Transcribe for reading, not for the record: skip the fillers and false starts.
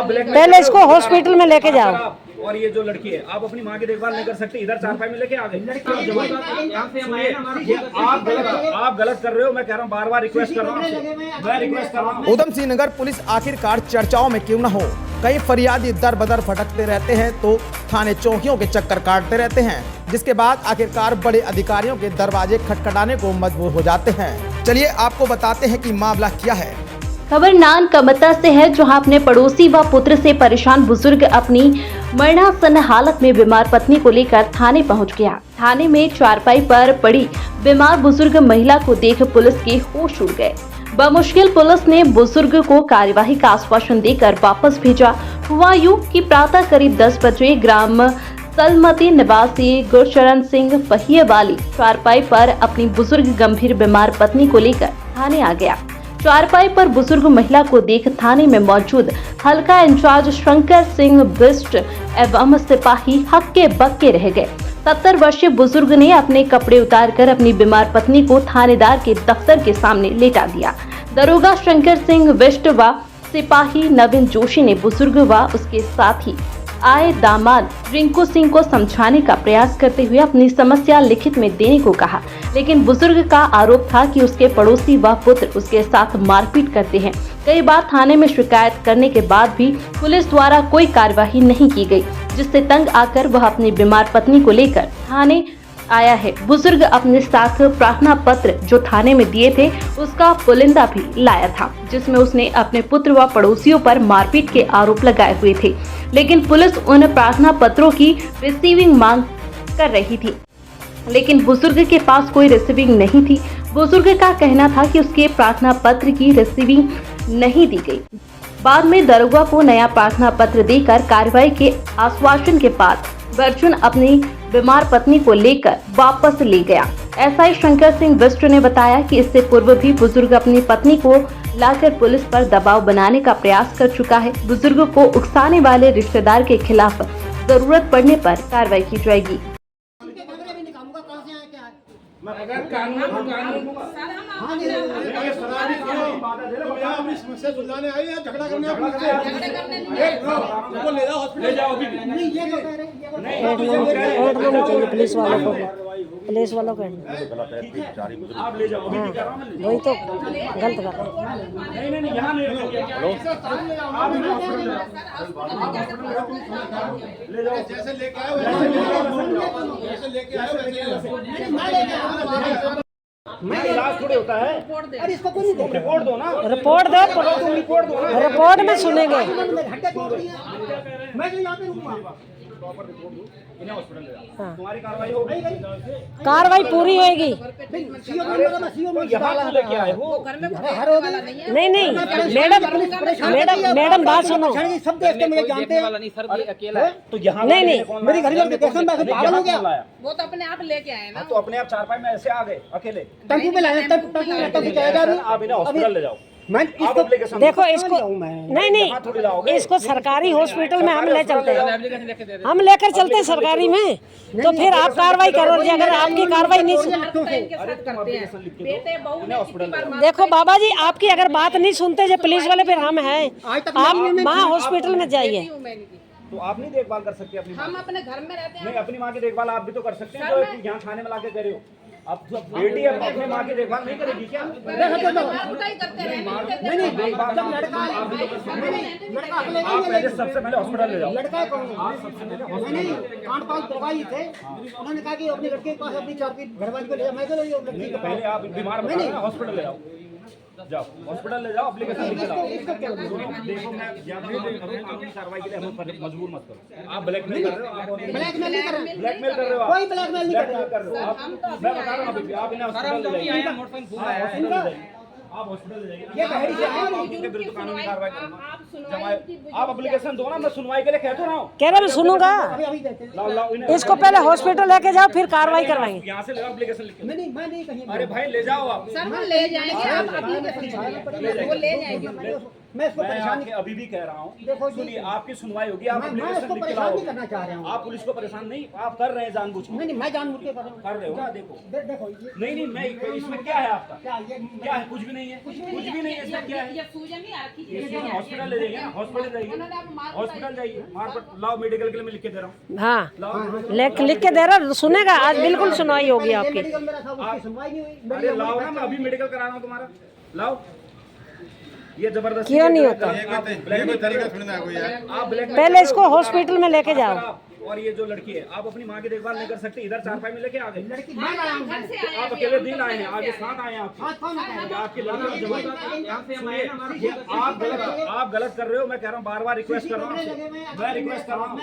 पहले इसको हॉस्पिटल में लेके जाओ। और ये जो लड़की है, आप अपनी माँ की देखभाल नहीं कर सकते, इधर चारपाई में लेके आ गए। आप गलत कर रहे हो, मैं कह रहा हूँ, बार बार रिक्वेस्ट कर रहा हूँ, मैं रिक्वेस्ट कर रहा हूँ। उधम सिंह नगर पुलिस आखिरकार चर्चाओं में क्यों न हो, कई फरियादी दर बदर भटकते रहते हैं तो थाने चौकियों के चक्कर काटते रहते हैं, जिसके बाद आखिरकार बड़े अधिकारियों के दरवाजे खटखटाने को मजबूर हो जाते हैं। चलिए आपको बताते हैं कि मामला क्या है। खबर नानकमता से है, जहां अपने पड़ोसी व पुत्र से परेशान बुजुर्ग अपनी मरणासन हालत में बीमार पत्नी को लेकर थाने पहुंच गया। थाने में चारपाई पर पड़ी बीमार बुजुर्ग महिला को देख पुलिस के होश उड़ गए। बमुश्किल पुलिस ने बुजुर्ग को कार्यवाही का आश्वासन देकर वापस भेजा। हुआ यूं कि प्रातः करीब 10 बजे ग्राम सलमती निवासी गुरचरण सिंह पहिए वाली चारपाई पर अपनी बुजुर्ग गंभीर बीमार पत्नी को लेकर थाने आ गया। चारपाई पर बुजुर्ग महिला को देख थाने में मौजूद हल्का इंचार्ज शंकर सिंह बिष्ट एवं सिपाही हक्के बक्के रह गए। 70 वर्षीय बुजुर्ग ने अपने कपड़े उतारकर अपनी बीमार पत्नी को थानेदार के दफ्तर के सामने लेटा दिया। दरोगा शंकर सिंह बिष्ट व सिपाही नवीन जोशी ने बुजुर्ग व उसके साथी आए दामाद रिंकू सिंह को समझाने का प्रयास करते हुए अपनी समस्या लिखित में देने को कहा, लेकिन बुजुर्ग का आरोप था कि उसके पड़ोसी व पुत्र उसके साथ मारपीट करते हैं। कई बार थाने में शिकायत करने के बाद भी पुलिस द्वारा कोई कार्यवाही नहीं की गई, जिससे तंग आकर वह अपनी बीमार पत्नी को लेकर थाने आया है। बुजुर्ग अपने साथ प्रार्थना पत्र जो थाने में दिए थे उसका पुलिंदा भी लाया था, जिसमें उसने अपने पुत्र व पड़ोसियों पर मारपीट के आरोप लगाए हुए थे, लेकिन पुलिस उन प्रार्थना पत्रों की रिसीविंग मांग कर रही थी, लेकिन बुजुर्ग के पास कोई रिसीविंग नहीं थी। बुजुर्ग का कहना था कि उसके प्रार्थना पत्र की रिसीविंग नहीं दी गई। बाद में दरोगा को नया प्रार्थना पत्र देकर कार्रवाई के आश्वासन के बाद वर्जुन अपनी बीमार पत्नी को लेकर वापस ले गया। एसआई शंकर सिंह बिष्ट ने बताया कि इससे पूर्व भी बुजुर्ग अपनी पत्नी को लाकर पुलिस पर दबाव बनाने का प्रयास कर चुका है। बुजुर्ग को उकसाने वाले रिश्तेदार के खिलाफ जरूरत पड़ने पर कार्रवाई की जाएगी। सुलझाने आई है, झगड़ा करने ले जाओ हॉस्पिटल, ले जाओ अभी नहीं पुलिस वालों को, पुलिस वालों को आप ले जाओ, वही तो गलत कर रहे हैं। नहीं यहाँ ले जाओ, जैसे लेके आए वैसे लेके आए। मैं इलाज थोड़े होता है। अरे इसको कोई नहीं, रिपोर्ट दो ना, रिपोर्ट दो, रिपोर्ट दो ना, रिपोर्ट में सुनेंगे। मैं यहाँ पे रुकूंगा, तुम्हारी कार्रवाई होगी, कार्रवाई पूरी होगी। यहाँ लेके आए हो। नहीं मैडम बात सुनो। सब देखते मुझे जानते हैं, तो यहाँ नहीं मेरी घर में पागल हो गया, वो तो अपने आप लेके आए ना। तो अपने आप चारपाई में ऐसे आ गए अकेले। टंकी पे लाए, टंकी जाएगा अभी, आप इन्हें हॉस्पिटल ले जाओ। मैं इसको देखो इसको नहीं इसको सरकारी हॉस्पिटल में हम ले चलते हैं, हम लेकर चलते हैं सरकारी में, तो फिर आप कार्रवाई करो। अगर आपकी कार्रवाई नहीं देखो बाबा जी, आपकी अगर बात नहीं सुनते जो पुलिस वाले, फिर हम हैं, आप वहाँ हॉस्पिटल में जाइए। तो आप नहीं देखभाल कर सकते अपनी? हम अपने घर में रहते हैं। नहीं, अपनी माँ की देखभाल आप भी तो कर सकते हैं, जो यहाँ थाने में लाके करे हो। अब बेटी है, अपनी माँ की देखभाल नहीं करेगी क्या? आप पहले सबसे पहले हॉस्पिटल ले जाओ। लड़का दवाई थे, उन्होंने कहा कि अपने लड़के के पास अपनी चारपाई घरवाली को ले जाओ। मैं तो पहले आप बीमार हॉस्पिटल ले जाओ, जाओ हॉस्पिटल ले जाओ, एप्लीकेशन लिख के लाओ। देखो मैं ज्यादा कानूनी कार्रवाई के लिए हमें मजबूर मत करो। आप ब्लैकमेल कर रहे हो, ब्लैकमेल नहीं कर रहे, ब्लैकमेल कर रहे हो, कोई ब्लैकमेल नहीं कर रहे हो। मैं बता रहा हूँ अभी, आप इन्हें हॉस्पिटल ले जाइए, आप हॉस्पिटल ले जाइए। ये बहरी से आए, उनके विरुद्ध कानूनी कार्रवाई करूंगा। आप एप्लीकेशन दो ना, मैं सुनवाई के लिए कह तो रहा हूँ। कह रहे मैं सुनूंगा, अभी इसको पहले हॉस्पिटल लेके जाओ, फिर कार्रवाई करवाएंगे। यहाँ से ले एप्लीकेशन लिख के। नहीं मैं नहीं कहीं। अरे भाई ले जाओ आप, सर वो ले जाएंगे, आप एप्लीकेशन वो ले जाएंगे। मैं इसको मैं परेशान आपके अभी भी कह रहा हूँ, देखो जी, सुनिए, आपकी सुनवाई होगी, आप मैं एप्लीकेशन इसको लिख के परेशान नहीं लाओगे। करना चाह रहा हूँ। आप पुलिस को परेशान नहीं, आप कर रहे हैं जानबूझ के। नहीं मैं जानबूझ के कर रहे हो ना, देखो। देखो नहीं मैं इसमें क्या है आपका, क्या ये क्या है? कुछ भी नहीं है, कुछ भी नहीं है इसमें। क्या है? ये सूजन नहीं आ रखी इसमें हॉस्पिटल ले जाइए ना, हॉस्पिटल जाइए, हॉस्पिटल जाइए, मार लाओ, मेडिकल के लिए मैं लिख के दे रहा हूँ, हाँ लाओ। लिख के दे रहा, सुनेगा आज, बिल्कुल सुनवाई होगी आपकी। मेडिकल मेरा था, उसकी सुनवाई नहीं हुई। अरे लाओ ना, मैं अभी मेडिकल करा रहा हूँ तुम्हारा, लाओ। ये जबरदस्ती क्यों नहीं होता? आप ब्लैक पहले इसको हॉस्पिटल में लेके जाओ। और ये जो लड़की है, आप अपनी माँ की देखभाल नहीं कर सकते, इधर चारपाई में लेके आ गए। लड़की मैं लाया हूँ। घर से आया आप अकेले दिन आए हैं, आगे साथ आए हैं आपके। हाँ, कौन आता है? आपकी लड़की आप गलत कर रहे हो। मैं कह रहा हूँ, बार बार रिक्वेस्ट कर रहा हूँ, मैं रिक्वेस्ट कर रहा हूँ।